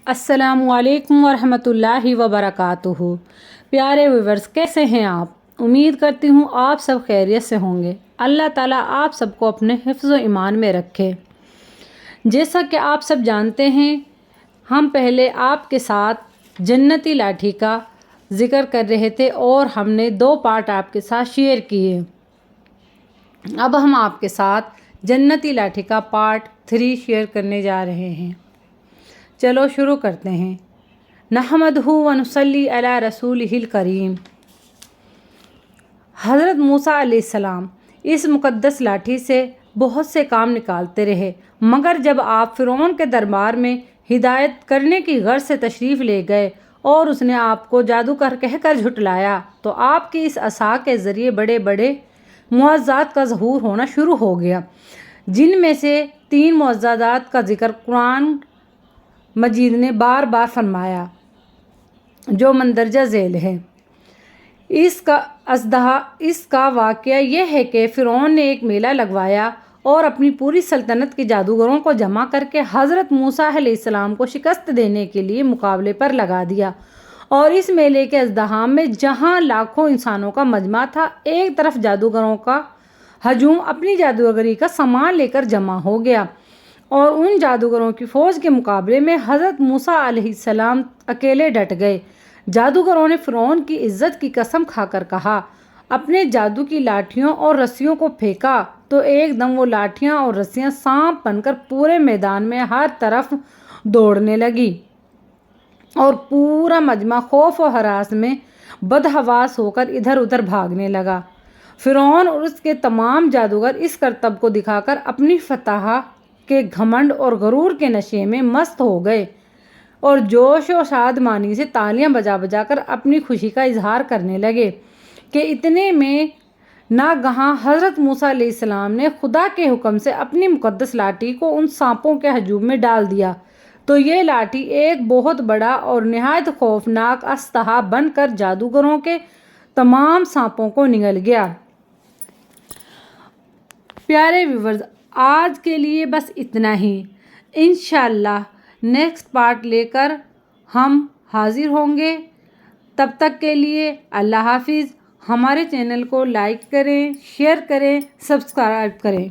السلام علیکم ورحمۃ اللہ وبرکاتہ۔ پیارے ویورز، کیسے ہیں آپ؟ امید کرتی ہوں آپ سب خیریت سے ہوں گے۔ اللہ تعالیٰ آپ سب کو اپنے حفظ و ایمان میں رکھے۔ جیسا کہ آپ سب جانتے ہیں، ہم پہلے آپ کے ساتھ جنتی لاٹھی کا ذکر کر رہے تھے اور ہم نے 2 پارٹ آپ کے ساتھ شیئر کیے۔ اب ہم آپ کے ساتھ جنتی لاٹھی کا پارٹ 3 شیئر کرنے جا رہے ہیں۔ چلو شروع کرتے ہیں۔ نحمدہ و نصلی علی رسولہ الکریم۔ حضرت موسیٰ علیہ السلام اس مقدس لاٹھی سے بہت سے کام نکالتے رہے، مگر جب آپ فرعون کے دربار میں ہدایت کرنے کی غرض سے تشریف لے گئے اور اس نے آپ کو جادوگر کہہ کر جھٹلایا تو آپ کی اس عصا کے ذریعے بڑے بڑے معجزات کا ظہور ہونا شروع ہو گیا، جن میں سے 3 معجزات کا ذکر قرآن مجید نے بار بار فرمایا، جو مندرجہ ذیل ہے۔ اس کا واقعہ یہ ہے کہ فرعون نے ایک میلہ لگوایا اور اپنی پوری سلطنت کے جادوگروں کو جمع کر کے حضرت موسیٰ علیہ السلام کو شکست دینے کے لیے مقابلے پر لگا دیا، اور اس میلے کے ازدحام میں جہاں لاکھوں انسانوں کا مجمع تھا، ایک طرف جادوگروں کا ہجوم اپنی جادوگری کا سامان لے کر جمع ہو گیا، اور ان جادوگروں کی فوج کے مقابلے میں حضرت موسیٰ علیہ السلام اکیلے ڈٹ گئے۔ جادوگروں نے فرعون کی عزت کی قسم کھا کر کہا، اپنے جادو کی لاٹھیوں اور رسیوں کو پھینکا تو ایک دم وہ لاٹھیاں اور رسیاں سانپ بن کر پورے میدان میں ہر طرف دوڑنے لگی، اور پورا مجمع خوف و ہراس میں بدحواس ہو کر ادھر ادھر بھاگنے لگا۔ فرعون اور اس کے تمام جادوگر اس کرتب کو دکھا کر اپنی فتح کے گھمنڈ اور غرور کے نشے میں مست ہو گئے، اور جوش و شادمانی سے تالیاں بجا بجا کر اپنی خوشی کا اظہار کرنے لگے کہ اتنے میں ناگہاں حضرت موسیٰ علیہ السلام نے خدا کے حکم سے اپنی مقدس لاٹھی کو ان سانپوں کے ہجوم میں ڈال دیا، تو یہ لاٹھی ایک بہت بڑا اور نہایت خوفناک اژدہا بن کر جادوگروں کے تمام سانپوں کو نگل گیا۔ پیارے ویورز، آج کے لیے بس اتنا ہی۔ انشاءاللہ نیکسٹ پارٹ لے کر ہم حاضر ہوں گے۔ تب تک کے لیے اللہ حافظ۔ ہمارے چینل کو لائک کریں، شیئر کریں، سبسکرائب کریں۔